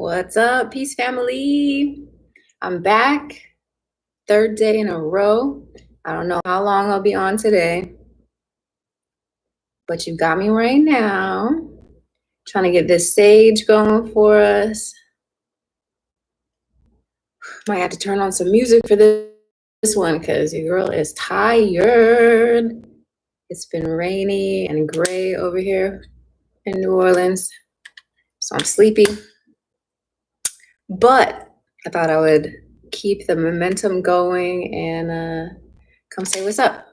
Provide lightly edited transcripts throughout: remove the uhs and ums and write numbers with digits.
What's up, Peace Family? I'm back, third day in a row. I don't know how long I'll be on today, but you got me right now. Trying to get this sage going for us. Might have to turn on some music for this one because your girl is tired. It's been rainy and gray over here in New Orleans, so I'm sleepy. But I thought I would keep the momentum going and come say what's up.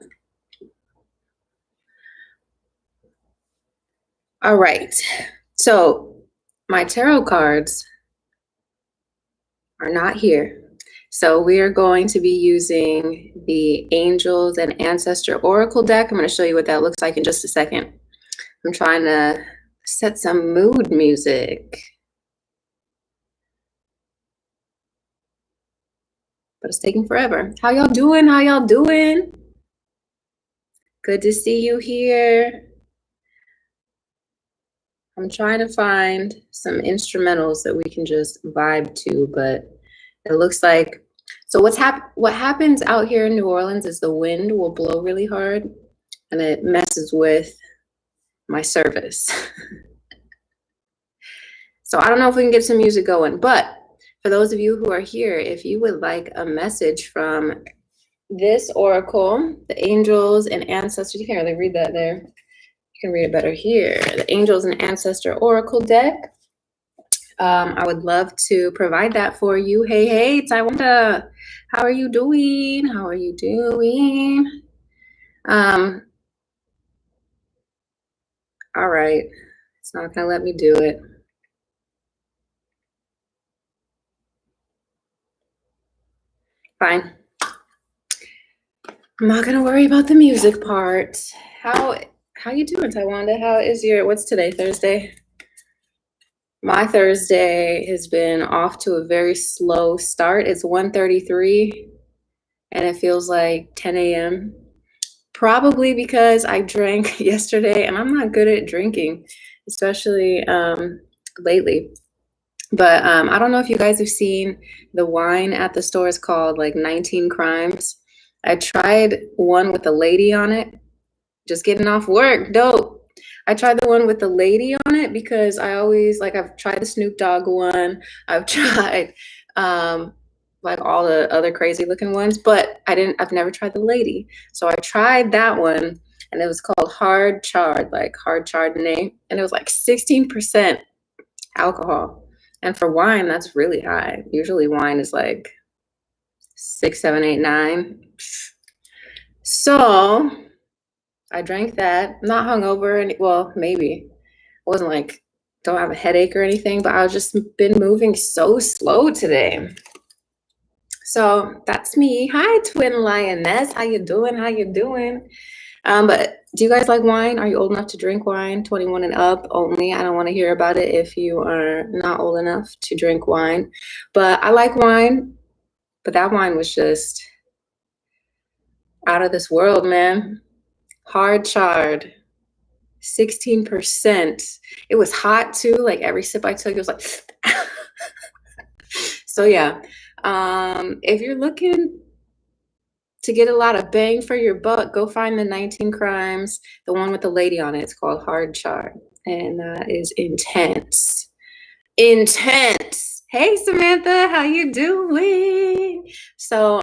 All right. So my tarot cards are not here. So we are going to be using the Angels and Ancestor Oracle deck. I'm going to show you what that looks like in just a second. I'm trying to set some mood music. But it's taking forever. How y'all doing? How y'all doing? Good to see you here. I'm trying to find some instrumentals that we can just vibe to, but it looks like, so what happens out here in New Orleans is the wind will blow really hard and it messes with my service. So I don't know if we can get some music going, but for those of you who are here, if you would like a message from this oracle, the Angels and Ancestors, you can't really read that there. You can read it better here. The Angels and Ancestor Oracle deck. I would love to provide that for you. Hey, Taiwanda, how are you doing? How are you doing? All right, it's not gonna let me do it. Fine. I'm not gonna worry about the music part. How you doing, Taiwanda? How is what's today, Thursday? My Thursday has been off to a very slow start. It's 1:33 and it feels like 10 a.m. Probably because I drank yesterday and I'm not good at drinking, especially lately. But I don't know if you guys have seen the wine at the store. It's called like 19 Crimes. I tried one with a lady on it. Just getting off work, dope. I tried the one with the lady on it because I always, like, I've tried the Snoop Dogg one. I've tried like all the other crazy looking ones, but I've never tried the lady. So I tried that one and it was called Hard Chard, like hard Chardonnay. And it was like 16% alcohol. And for wine, that's really high. Usually wine is like 6, 7, 8, 9. So I drank that, not hungover, and well, maybe. I wasn't like, don't have a headache or anything, but I've just been moving so slow today. So that's me. Hi, Twin Lioness. How you doing? How you doing? But do you guys like wine? Are you old enough to drink wine? 21 and up only. I don't want to hear about it if you are not old enough to drink wine. But I like wine, but that wine was just out of this world, man. Hard Chard, 16%. It was hot too. Like every sip I took, it was like. So yeah, if you're looking to get a lot of bang for your buck, go find the 19 Crimes, the one with the lady on it. It's called Hard Chard, and that is intense. Intense. Hey Samantha, how you doing? So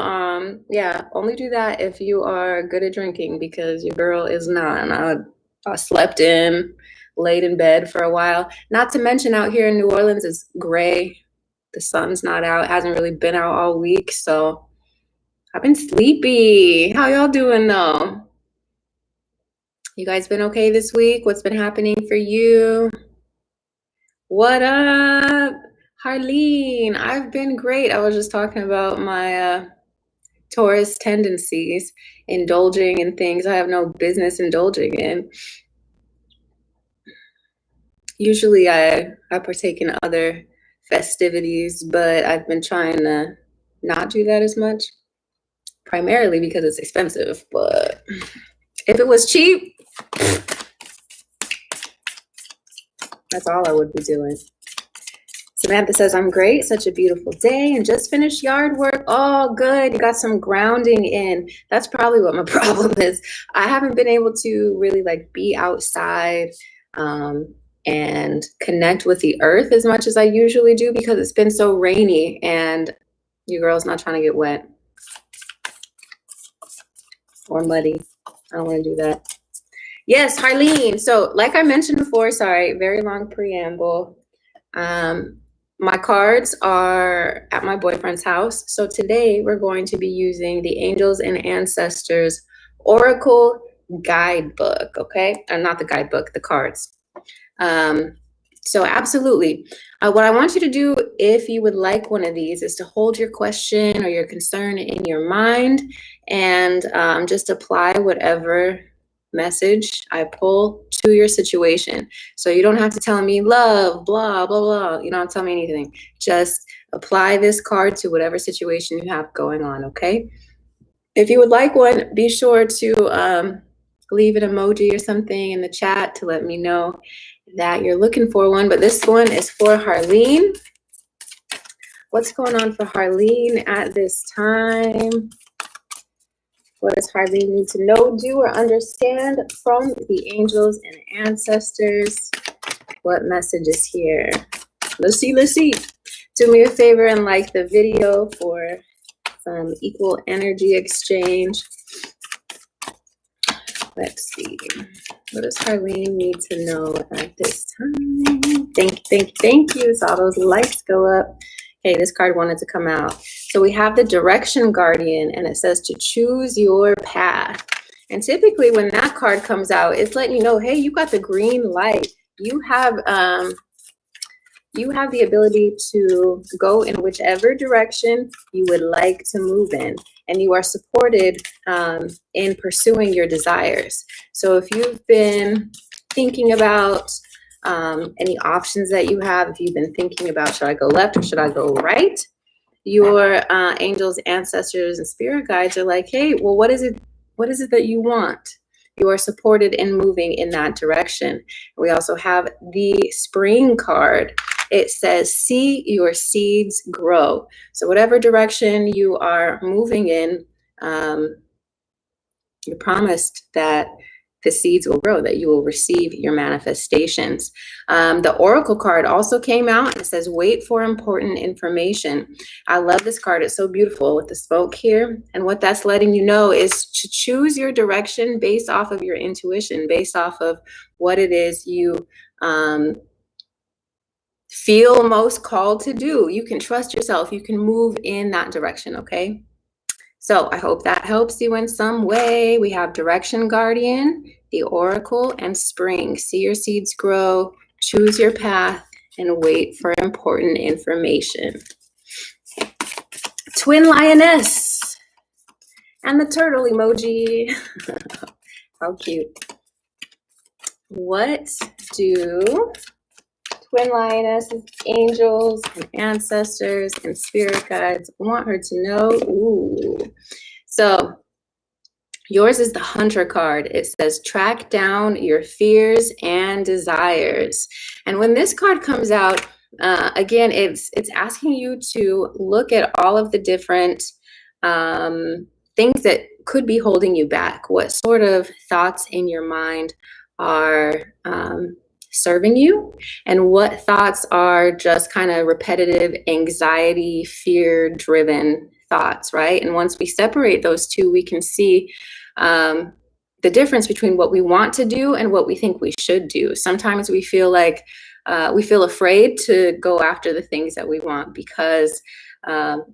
yeah, only do that if you are good at drinking because your girl is not. And I slept in, laid in bed for a while. Not to mention out here in New Orleans it's gray. The sun's not out. It hasn't really been out all week, so I've been sleepy. How y'all doing though? You guys been okay this week? What's been happening for you? What up, Harleen? I've been great. I was just talking about my Taurus tendencies, indulging in things I have no business indulging in. Usually I partake in other festivities, but I've been trying to not do that as much, primarily because it's expensive. But if it was cheap, that's all I would be doing. Samantha says, I'm great. Such a beautiful day and just finished yard work. Oh, good. You got some grounding in. That's probably what my problem is. I haven't been able to really like be outside and connect with the earth as much as I usually do because it's been so rainy and you girls not trying to get wet or muddy. I don't want to do that. Yes, Harleen. So like I mentioned before, sorry, very long preamble. My cards are at my boyfriend's house. So today we're going to be using the Angels and Ancestors Oracle Guidebook, okay? Not the guidebook, the cards. So absolutely. What I want you to do, if you would like one of these, is to hold your question or your concern in your mind and just apply whatever message I pull to your situation. So you don't have to tell me love, blah, blah, blah. You don't tell me anything. Just apply this card to whatever situation you have going on, okay? If you would like one, be sure to leave an emoji or something in the chat to let me know that you're looking for one. But this one is for Harleen. What's going on for Harleen at this time? What does Harleen need to know, do, or understand from the angels and ancestors? What message is here? Let's see, let's see. Do me a favor and like the video for some equal energy exchange. Let's see. What does Harleen need to know at this time? Thank you. Saw those lights go up. Okay, this card wanted to come out. So we have the Direction Guardian, and it says to choose your path. And typically when that card comes out, it's letting you know, hey, you got the green light. You have the ability to go in whichever direction you would like to move in. And you are supported in pursuing your desires. So if you've been thinking about any options that you have, if you've been thinking about, should I go left or should I go right? Your angels, ancestors, and spirit guides are like, hey, well, what is it that you want? You are supported in moving in that direction. We also have the Spring card. It says, see your seeds grow. So whatever direction you are moving in, you're promised that the seeds will grow, that you will receive your manifestations. The Oracle card also came out and it says, wait for important information. I love this card. It's so beautiful with the smoke here. And what that's letting you know is to choose your direction based off of your intuition, based off of what it is you feel most called to do. You can trust yourself. You can move in that direction, okay? So I hope that helps you in some way. We have Direction Guardian, the Oracle, and Spring. See your seeds grow, choose your path, and wait for important information. Twin Lioness and the turtle emoji. How cute. What do Twin Lionesses, angels, and ancestors, and spirit guides want her to know? Ooh. So yours is the Hunter card. It says, track down your fears and desires. And when this card comes out, again, it's asking you to look at all of the different things that could be holding you back. What sort of thoughts in your mind are serving you, and what thoughts are just kind of repetitive anxiety, fear-driven thoughts, right? And once we separate those two, we can see the difference between what we want to do and what we think we should do. Sometimes we feel like we feel afraid to go after the things that we want because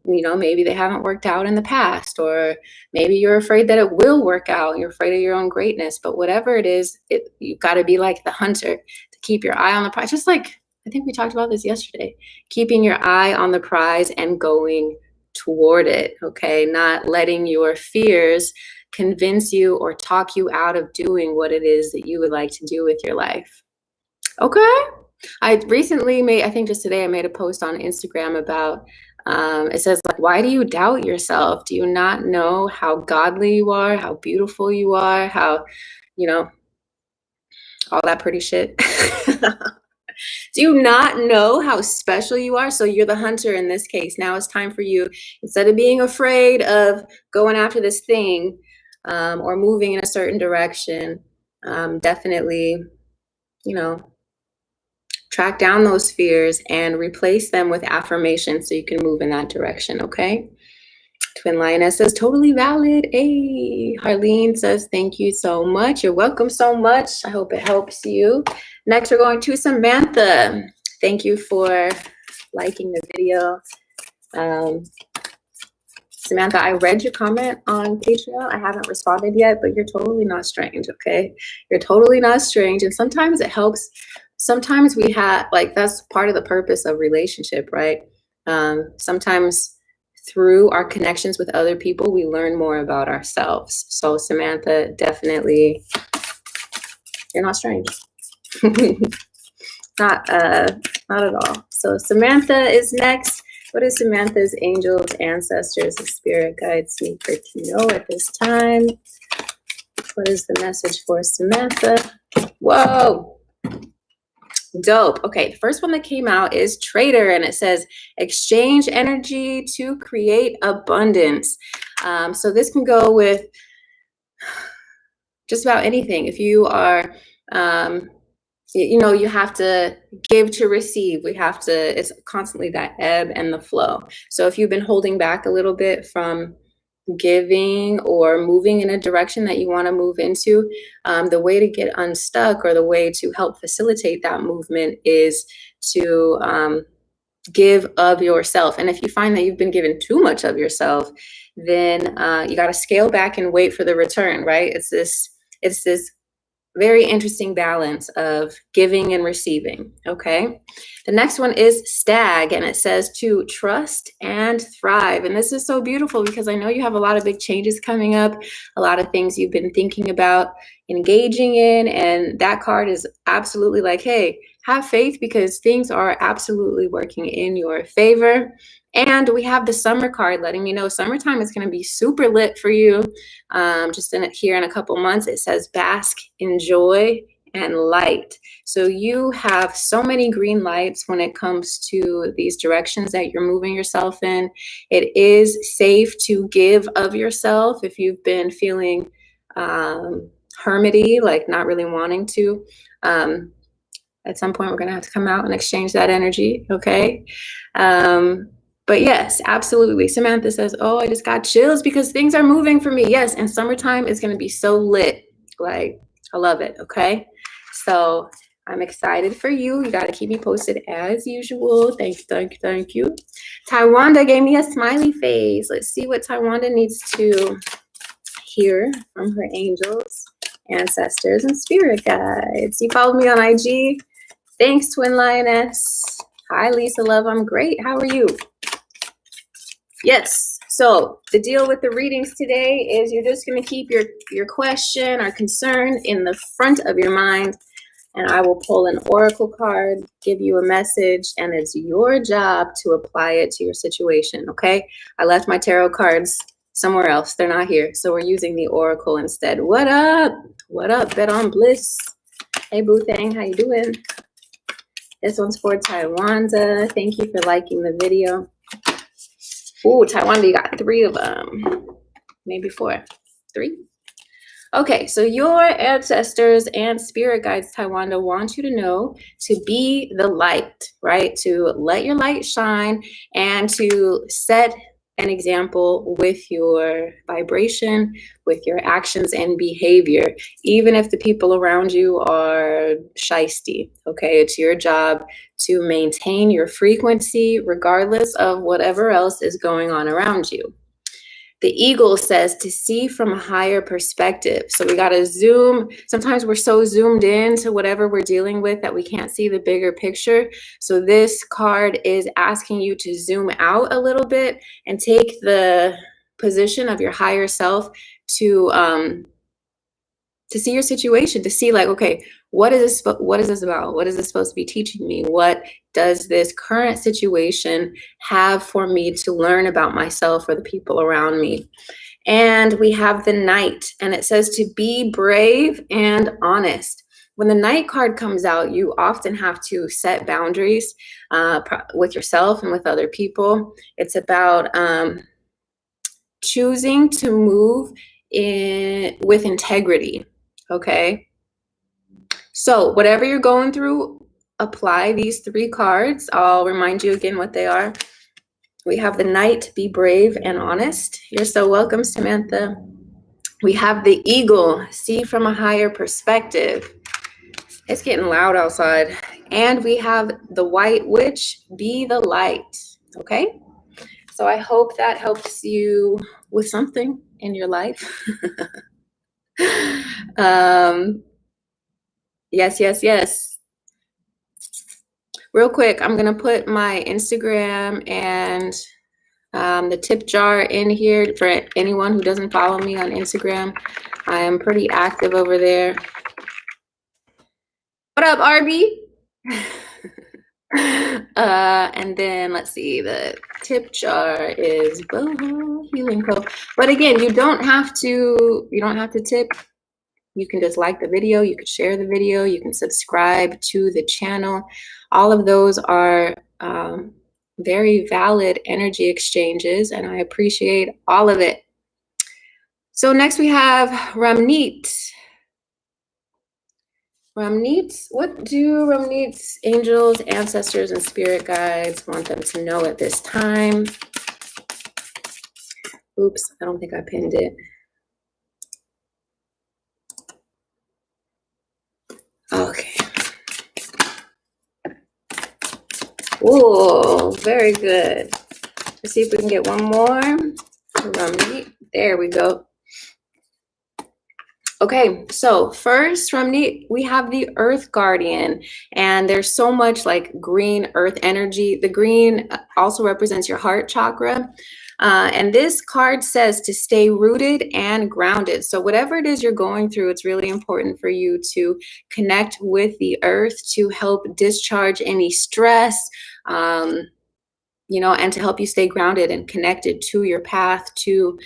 maybe they haven't worked out in the past, or maybe you're afraid that it will work out. You're afraid of your own greatness. But whatever it is, you've got to be like the hunter, to keep your eye on the prize. Just like, I think we talked about this yesterday, keeping your eye on the prize and going toward it, okay? Not letting your fears convince you or talk you out of doing what it is that you would like to do with your life. Okay? I recently I think just today, I made a post on Instagram about, it says, like, why do you doubt yourself? Do you not know how godly you are, how beautiful you are, how, all that pretty shit? Do you not know how special you are? So you're the hunter in this case. Now it's time for you, instead of being afraid of going after this thing or moving in a certain direction, definitely, you know, track down those fears and replace them with affirmation so you can move in that direction, okay? Twin Lioness says, totally valid. Hey, Harleen says, thank you so much. You're welcome so much. I hope it helps you. Next, we're going to Samantha. Thank you for liking the video. Samantha, I read your comment on Patreon. I haven't responded yet, but you're totally not strange, okay? You're totally not strange. And sometimes it helps. Sometimes we have, like, that's part of the purpose of relationship, right? Sometimes through our connections with other people, we learn more about ourselves. So Samantha, definitely, you're not strange. Not at all. So Samantha is next. What does Samantha's angels, ancestors, and spirit guides need her to know at this time? What is the message for Samantha? Whoa. Dope. Okay, the first one that came out is Trader, and it says exchange energy to create abundance. So this can go with just about anything. If you are, you know, you have to give to receive. We have to, it's constantly that ebb and the flow. So if you've been holding back a little bit from giving or moving in a direction that you want to move into, the way to get unstuck or the way to help facilitate that movement is to give of yourself. And if you find that you've been given too much of yourself, then you got to scale back and wait for the return, right? It's this very interesting balance of giving and receiving, okay? The next one is Stag, and it says to trust and thrive. And this is so beautiful because I know you have a lot of big changes coming up, a lot of things you've been thinking about engaging in, and that card is absolutely like, hey, have faith because things are absolutely working in your favor. And we have the summer card letting me know summertime is going to be super lit for you. Just here in a couple months, it says bask, enjoy, and light. So you have so many green lights when it comes to these directions that you're moving yourself in. It is safe to give of yourself if you've been feeling hermity, like not really wanting to. At some point, we're going to have to come out and exchange that energy, okay? But yes, absolutely. Samantha says, oh, I just got chills because things are moving for me. Yes, and summertime is going to be so lit. Like, I love it, okay? So I'm excited for you. You got to keep me posted as usual. Thank you, thank you, thank you. Taiwanda gave me a smiley face. Let's see what Taiwanda needs to hear from her angels, ancestors, and spirit guides. You followed me on IG. Thanks, Twin Lioness. Hi, Lisa Love. I'm great. How are you? Yes. So the deal with the readings today is you're just going to keep your question or concern in the front of your mind, and I will pull an oracle card, give you a message, and it's your job to apply it to your situation, okay? I left my tarot cards somewhere else. They're not here. So we're using the oracle instead. What up? What up? Bet on Bliss. Hey, Boo Thang. How you doing? This one's for Taiwanda. Thank you for liking the video. Ooh, Taiwanda, you got 3 of them. Maybe 4. 3? Okay, so your ancestors and spirit guides, Taiwanda, want you to know to be the light, right? To let your light shine and to set an example with your vibration, with your actions and behavior, even if the people around you are shisty, okay? It's your job to maintain your frequency regardless of whatever else is going on around you. The eagle says to see from a higher perspective. So we got to zoom. Sometimes we're so zoomed in to whatever we're dealing with that we can't see the bigger picture. So this card is asking you to zoom out a little bit and take the position of your higher self to see your situation, to see like, okay, what is this about? What is this supposed to be teaching me? What does this current situation have for me to learn about myself or the people around me? And we have the Knight, and it says to be brave and honest. when the Knight card comes out, you often have to set boundaries with yourself and with other people. It's about choosing to move in with integrity. Okay. So whatever you're going through, apply these 3 cards. I'll remind you again what they are. We have the Knight, be brave and honest. You're so welcome, Samantha. We have the Eagle, see from a higher perspective. It's getting loud outside. And we have the White Witch, be the light. Okay? So I hope that helps you with something in your life. Yes. Real quick, I'm going to put my Instagram and the tip jar in here for anyone who doesn't follow me on Instagram. I am pretty active over there. What up, Arby? And then let's see, the tip jar is Boho Healing Co. But again, you don't have to tip. You can just like the video, you can share the video, you can subscribe to the channel. All of those are very valid energy exchanges, and I appreciate all of it. So next we have Ramneet. Ramneet, what do Ramneet's angels, ancestors, and spirit guides want them to know at this time? Oops, I don't think I pinned it. Okay. Oh, very good. Let's see if we can get one more. Ramneet. There we go. Okay, so first, Ramneet, we have the Earth Guardian, and there's so much like green earth energy. The green also represents your heart chakra. And this card says to stay rooted and grounded. So whatever it is you're going through, it's really important for you to connect with the earth to help discharge any stress, you know, and to help you stay grounded and connected to your path, to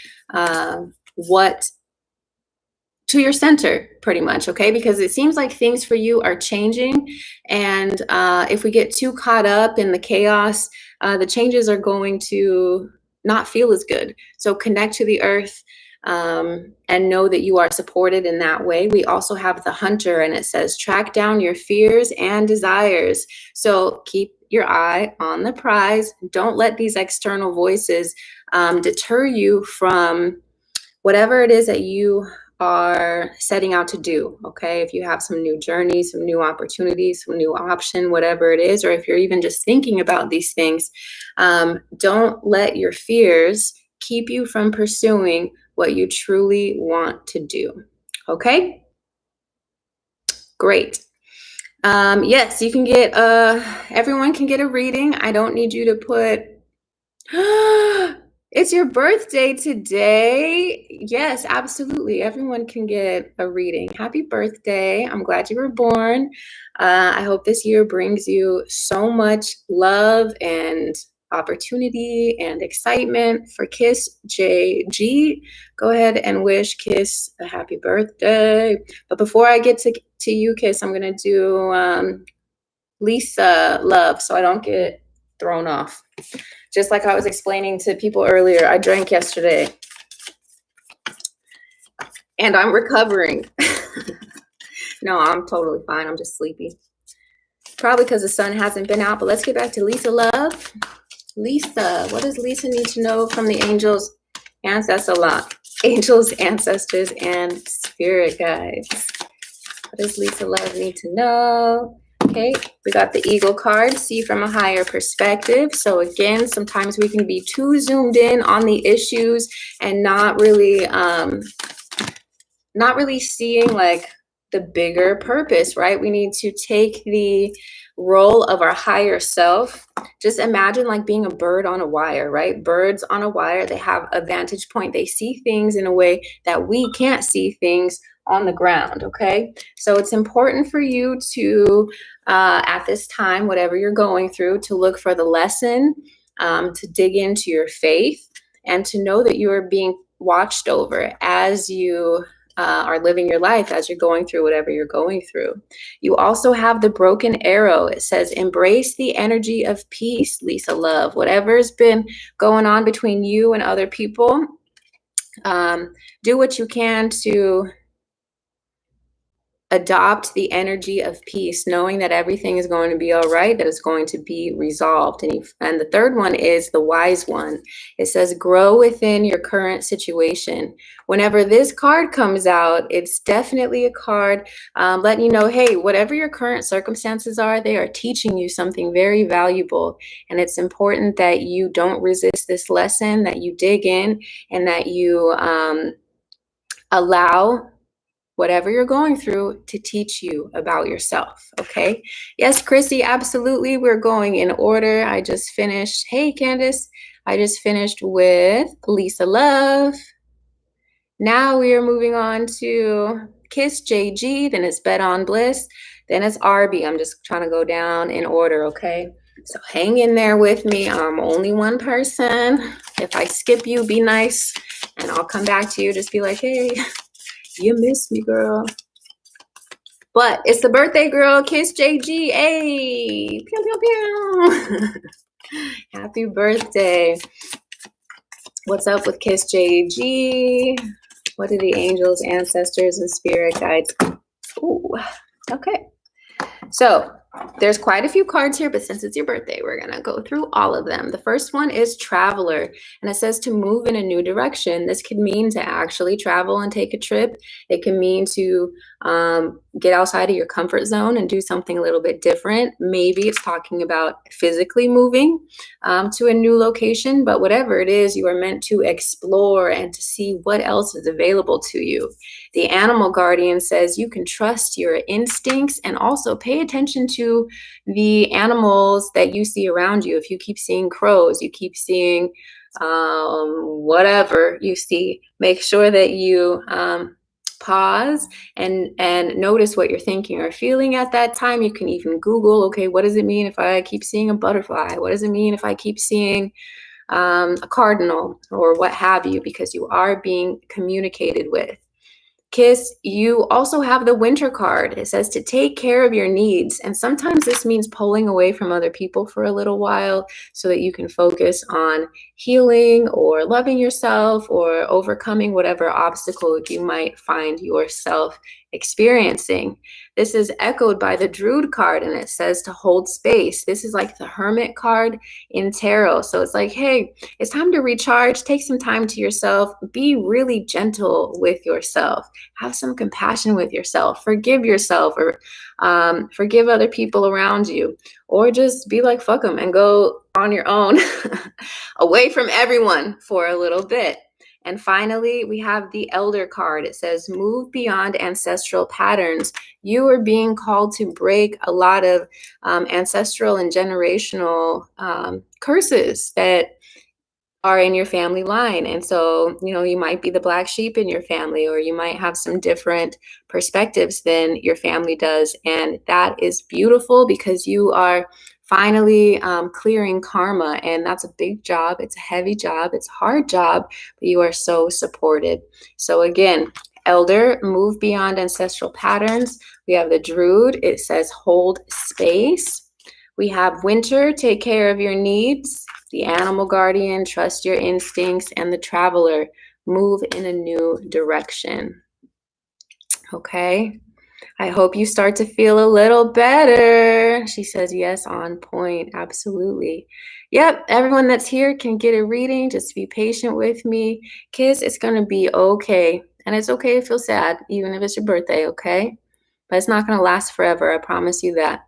to your center, pretty much, okay? Because it seems like things for you are changing, and if we get too caught up in the chaos, the changes are going to not feel as good. So connect to the earth and know that you are supported in that way. We also have the Hunter, and it says track down your fears and desires. So keep your eye on the prize. Don't let these external voices deter you from whatever it is that you are setting out to do. Okay, if you have some new journey, some new opportunities, some new option, whatever it is, or if you're even just thinking about these things, don't let your fears keep you from pursuing what you truly want to do. Okay, great. Yes, you can get everyone can get a reading. I don't need you to put it's your birthday today. Yes, absolutely. Everyone can get a reading. Happy birthday. I'm glad you were born. I hope this year brings you so much love and opportunity and excitement. For Kiss JG, go ahead and wish Kiss a happy birthday. But before I get to you, Kiss, I'm going to do Lisa Love so I don't get thrown off. Just like I was explaining to people earlier, I drank yesterday and I'm recovering. No, I'm totally fine. I'm just sleepy. Probably because the sun hasn't been out, but let's get back to Lisa Love. Lisa, what does Lisa need to know from the angels? That's a lot. Angels, ancestors, and spirit guides. What does Lisa Love need to know? Okay, we got the Eagle card, see from a higher perspective. So again, sometimes we can be too zoomed in on the issues and not really seeing like the bigger purpose, right? We need to take the role of our higher self. Just imagine like being a bird on a wire, right? Birds on a wire, they have a vantage point. They see things in a way that we can't see things on the ground, okay? So it's important for you to, at this time, whatever you're going through, to look for the lesson, to dig into your faith, and to know that you are being watched over as you are living your life as you're going through whatever you're going through. You also have the broken arrow. It says, embrace the energy of peace, Lisa Love. Whatever's been going on between you and other people, do what you can to adopt the energy of peace, knowing that everything is going to be all right, that it's going to be resolved. And the third one is the wise one. It says, grow within your current situation. Whenever this card comes out, it's definitely a card letting you know, hey, whatever your current circumstances are, they are teaching you something very valuable. And it's important that you don't resist this lesson, that you dig in, and that you allow whatever you're going through to teach you about yourself, okay? Yes, Chrissy, absolutely. We're going in order. I just finished. Hey, Candace. I just finished with Lisa Love. Now we are moving on to Kiss JG, then it's Bet on Bliss, then it's Arby. I'm just trying to go down in order, okay? So hang in there with me. I'm only one person. If I skip you, be nice, and I'll come back to you. Just be like, hey, you miss me, girl. But it's the birthday girl, Kiss JG. Hey, pew, pew, pew. Happy birthday. What's up with Kiss JG? What do the angels, ancestors, and spirit guides? Ooh, okay. So there's quite a few cards here, but since it's your birthday, we're going to go through all of them. The first one is Traveler, and it says to move in a new direction. This could mean to actually travel and take a trip. It can mean to get outside of your comfort zone and do something a little bit different. Maybe it's talking about physically moving to a new location, but whatever it is, you are meant to explore and to see what else is available to you. The animal guardian says you can trust your instincts and also pay attention to the animals that you see around you. If you keep seeing crows, you keep seeing whatever you see, make sure that you pause and notice what you're thinking or feeling at that time. You can even Google, okay, what does it mean if I keep seeing a butterfly? What does it mean if I keep seeing a cardinal or what have you, because you are being communicated with. Kiss, you also have the winter card. It says to take care of your needs. And sometimes this means pulling away from other people for a little while so that you can focus on healing or loving yourself or overcoming whatever obstacle you might find yourself experiencing. This is echoed by the Druid card, and it says to hold space. This is like the Hermit card in tarot. So it's like, hey, it's time to recharge. Take some time to yourself. Be really gentle with yourself. Have some compassion with yourself. Forgive yourself, or forgive other people around you, or just be like, fuck them and go on your own away from everyone for a little bit. And finally, we have the Elder card. It says, move beyond ancestral patterns. You are being called to break a lot of ancestral and generational curses that are in your family line. And so, you know, you might be the black sheep in your family, or you might have some different perspectives than your family does. And that is beautiful because you are finally clearing karma. And that's a big job. It's a heavy job. It's a hard job, but you are so supported. So again, Elder, move beyond ancestral patterns. We have the Druid. It says hold space. We have Winter, take care of your needs. The Animal Guardian, trust your instincts. And the Traveler, move in a new direction. Okay. I hope you start to feel a little better. She says, yes, on point. Absolutely. Yep. Everyone that's here can get a reading. Just be patient with me. Kids, it's going to be okay. And it's okay to feel sad, even if it's your birthday. Okay. But it's not going to last forever. I promise you that.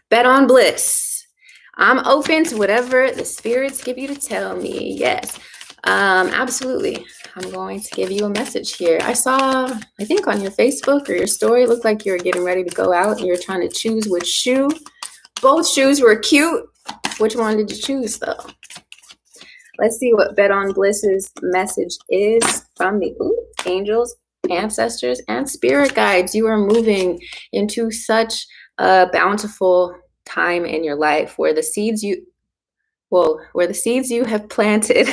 Bet on Bliss. I'm open to whatever the spirits give you to tell me. Yes, absolutely. I'm going to give you a message here. I saw, I think on your Facebook or your story, it looked like you were getting ready to go out and you're trying to choose which shoe. Both shoes were cute. Which one did you choose though? Let's see what Bet on Bliss's message is from the angels, ancestors, and spirit guides. You are moving into such a bountiful time in your life where the seeds you where the seeds you have planted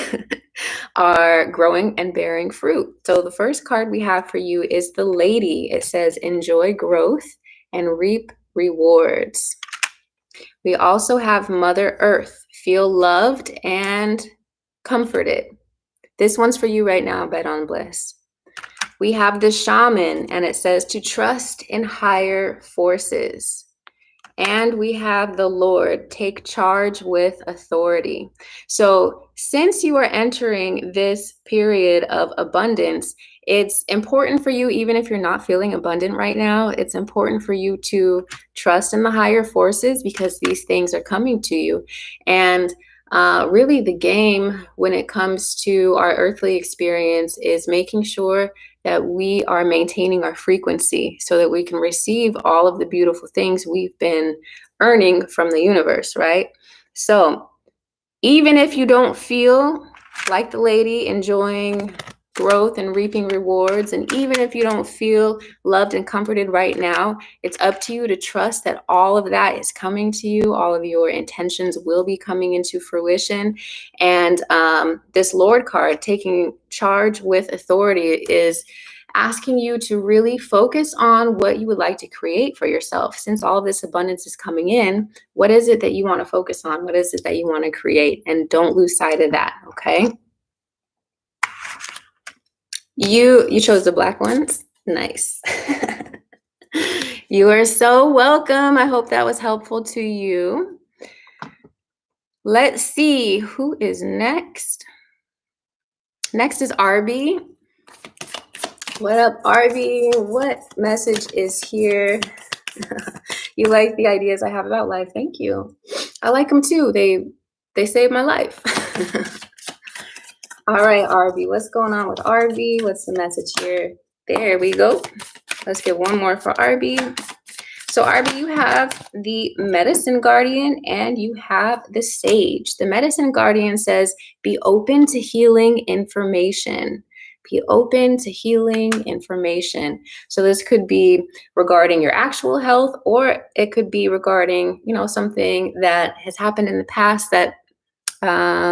are growing and bearing fruit. So the first card we have for you is the Lady. It says, enjoy growth and reap rewards. We also have Mother Earth. Feel loved and comforted. This one's for you right now, Bet on Bliss. We have the Shaman, and it says to trust in higher forces. And we have the Lord, take charge with authority. So since you are entering this period of abundance, it's important for you, even if you're not feeling abundant right now, it's important for you to trust in the higher forces because these things are coming to you. And really the game when it comes to our earthly experience is making sure that we are maintaining our frequency so that we can receive all of the beautiful things we've been earning from the universe, right? So even if you don't feel like the Lady, enjoying growth and reaping rewards, and even if you don't feel loved and comforted right now, it's up to you to trust that all of that is coming to you. All of your intentions will be coming into fruition. And this Lord card, taking charge with authority, is asking you to really focus on what you would like to create for yourself. Since all of this abundance is coming in, what is it that you want to focus on? What is it that you want to create? And don't lose sight of that, okay? You chose the black ones? Nice. You are so welcome. I hope that was helpful to you. Let's see who is next. Next is Arby. What up, Arby? What message is here? You like the ideas I have about life. Thank you. I like them too. They saved my life. All right, Arby, what's going on with Arby? What's the message here? There we go. Let's get one more for Arby. So Arby, you have the Medicine Guardian and you have the Sage. The Medicine Guardian says, be open to healing information. Be open to healing information. So this could be regarding your actual health, or it could be regarding, something that has happened in the past that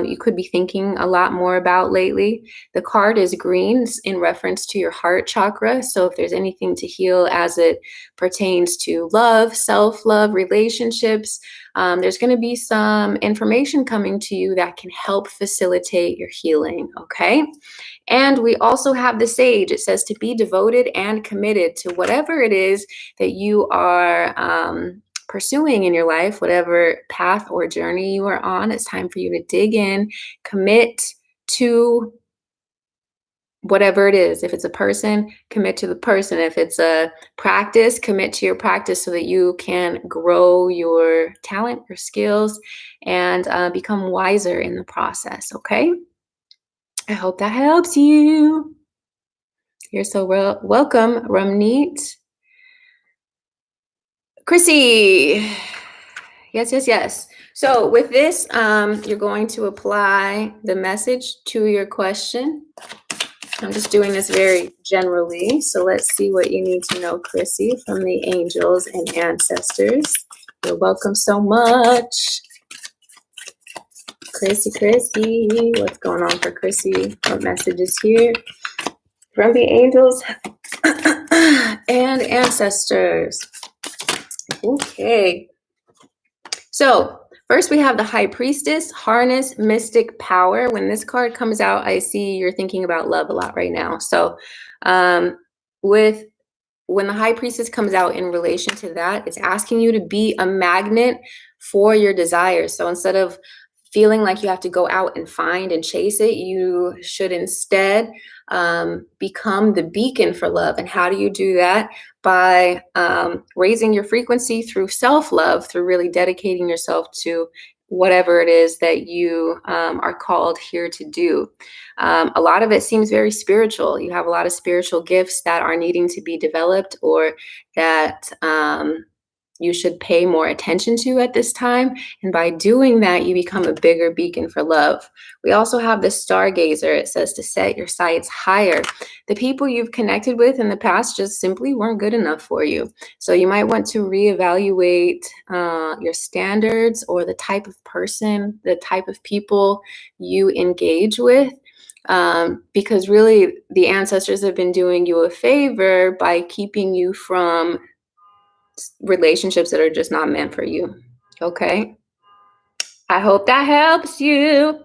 you could be thinking a lot more about lately. The card is green in reference to your heart chakra. So if there's anything to heal as it pertains to love, self-love, relationships, there's going to be some information coming to you that can help facilitate your healing, okay? And we also have the Sage. It says to be devoted and committed to whatever it is that you are pursuing in your life, whatever path or journey you are on. It's time for you to dig in, commit to whatever it is. If it's a person, commit to the person. If it's a practice, commit to your practice so that you can grow your talent, your skills, and become wiser in the process, okay? I hope that helps you. You're so welcome, Ramneet. Chrissy. Yes. So with this, you're going to apply the message to your question. I'm just doing this very generally. So let's see what you need to know, Chrissy, from the angels and ancestors. You're welcome so much. Chrissy, what's going on for Chrissy? What message is here from the angels and ancestors? Okay. So first we have the High Priestess, harness mystic power. When this card comes out, I see you're thinking about love a lot right now. So when the High Priestess comes out in relation to that, it's asking you to be a magnet for your desires. So instead of feeling like you have to go out and find and chase it, you should instead become the beacon for love. And how do you do that? By raising your frequency through self-love, through really dedicating yourself to whatever it is that you are called here to do. A lot of it seems very spiritual. You have a lot of spiritual gifts that are needing to be developed, or that you should pay more attention to at this time. And by doing that, you become a bigger beacon for love. We also have the stargazer. It says to set your sights higher. The people you've connected with in the past just simply weren't good enough for you. So you might want to reevaluate your standards or the type of person, the type of people you engage with. Because really the ancestors have been doing you a favor by keeping you from relationships that are just not meant for you. Okay. I hope that helps you.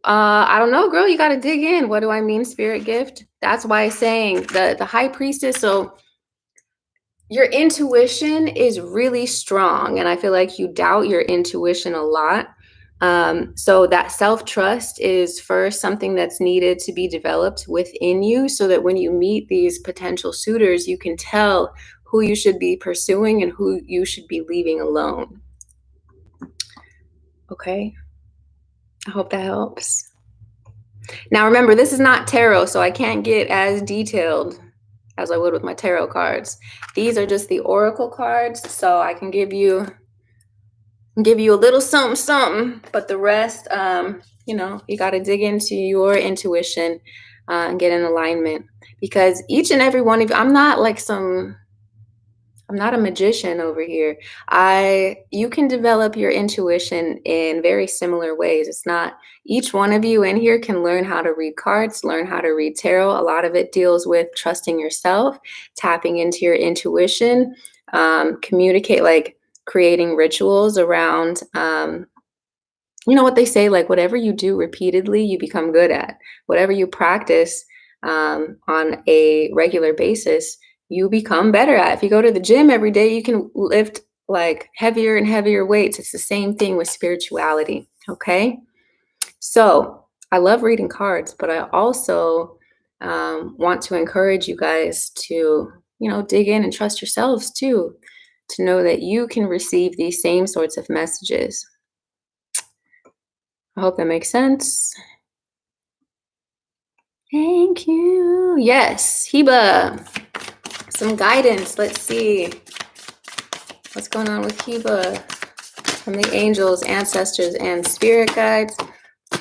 I don't know, girl. You got to dig in. What do I mean, spirit gift? That's why I'm saying the high priestess. So your intuition is really strong, and I feel like you doubt your intuition a lot. So that self-trust is first something that's needed to be developed within you, so that when you meet these potential suitors, you can tell who you should be pursuing and who you should be leaving alone. Okay. I hope that helps. Now remember, this is not tarot, so I can't get as detailed as I would with my tarot cards. These are just the oracle cards, so I can give you a little something something, but the rest, you got to dig into your intuition and get in alignment, because each and every one of you, I'm not a magician over here. You can develop your intuition in very similar ways. It's not, each one of you in here can learn how to read cards, learn how to read tarot. A lot of it deals with trusting yourself, tapping into your intuition, communicate, like creating rituals around, what they say, like whatever you do repeatedly, you become good at. Whatever you practice on a regular basis, you become better at. If you go to the gym every day, you can lift like heavier and heavier weights. It's the same thing with spirituality. Okay. So I love reading cards, but I also want to encourage you guys to, dig in and trust yourselves too, to know that you can receive these same sorts of messages. I hope that makes sense. Thank you. Yes, Heba. Some guidance. Let's see what's going on with Heba from the angels, ancestors, and spirit guides.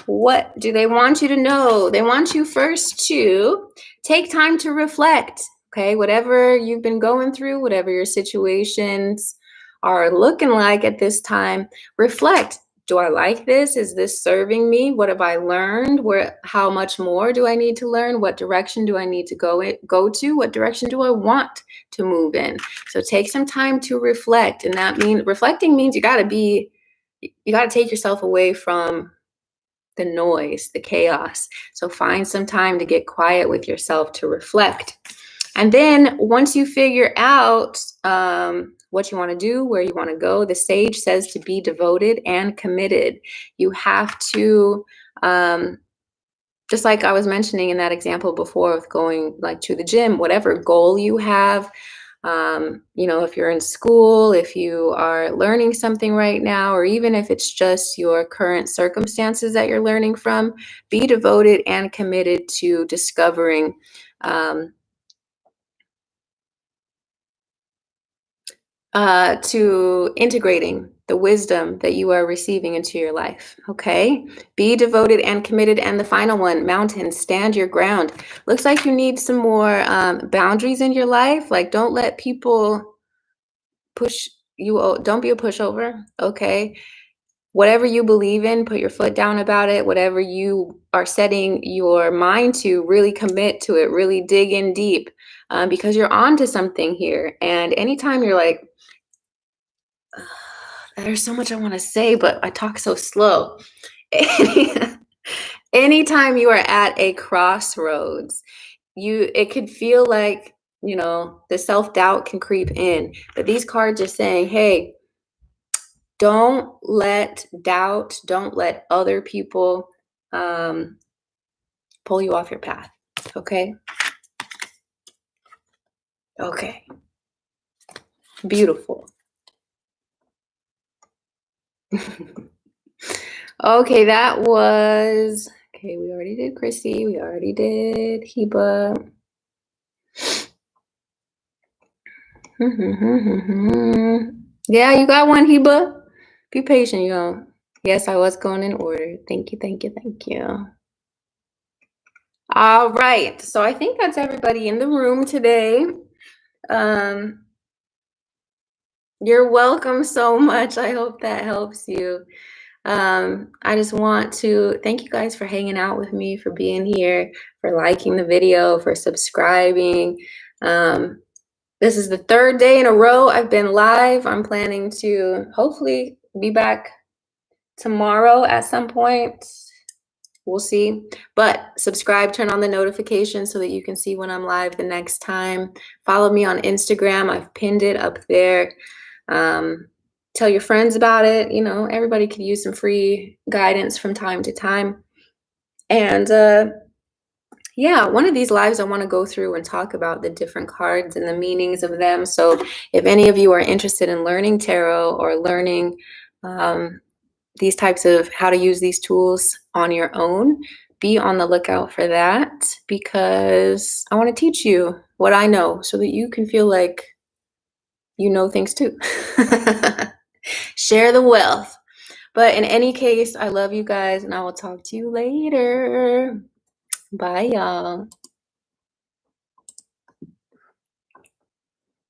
What do they want you to know? They want you first to take time to reflect. Okay, whatever you've been going through, whatever your situations are looking like at this time, reflect. Do I like this? Is this serving me? What have I learned? How much more do I need to learn? What direction do I need to go to? What direction do I want to move in? So take some time to reflect. And reflecting means you got to take yourself away from the noise, the chaos. So find some time to get quiet with yourself to reflect. And then once you figure out what you want to do, where you want to go, the sage says to be devoted and committed. You have to, just like I was mentioning in that example before with going like to the gym, whatever goal you have, if you're in school, if you are learning something right now, or even if it's just your current circumstances that you're learning from, be devoted and committed to discovering to integrating the wisdom that you are receiving into your life. Okay. Be devoted and committed. And the final one, mountain, stand your ground. Looks like you need some more boundaries in your life. Like, don't let people push you. Don't be a pushover. Okay. Whatever you believe in, put your foot down about it. Whatever you are setting your mind to, really commit to it, really dig in deep, because you're on to something here. And anytime you're like, there's so much I want to say, but I talk so slow. Anytime you are at a crossroads, it could feel like, the self-doubt can creep in. But these cards are saying, hey, don't let doubt, don't let other people pull you off your path. Okay? Okay. Beautiful. Okay, that was, okay, we already did Chrissy. We already did Heba. Yeah, you got one, Heba. Be patient, y'all. Yes, I was going in order. Thank you, thank you, thank you. All right. So I think that's everybody in the room today. Um, you're welcome so much. I hope that helps you. I just want to thank you guys for hanging out with me, for being here, for liking the video, for subscribing. This is the third day in a row I've been live. I'm planning to hopefully be back tomorrow at some point. We'll see. But subscribe, turn on the notifications so that you can see when I'm live the next time. Follow me on Instagram. I've pinned it up there. Tell your friends about it. You know, everybody could use some free guidance from time to time. And yeah, one of these lives I want to go through and talk about the different cards and the meanings of them. So if any of you are interested in learning tarot or learning these types of how to use these tools on your own, be on the lookout for that, because I want to teach you what I know so that you can feel like you know things too. Share the wealth. But in any case, I love you guys and I will talk to you later. Bye, y'all.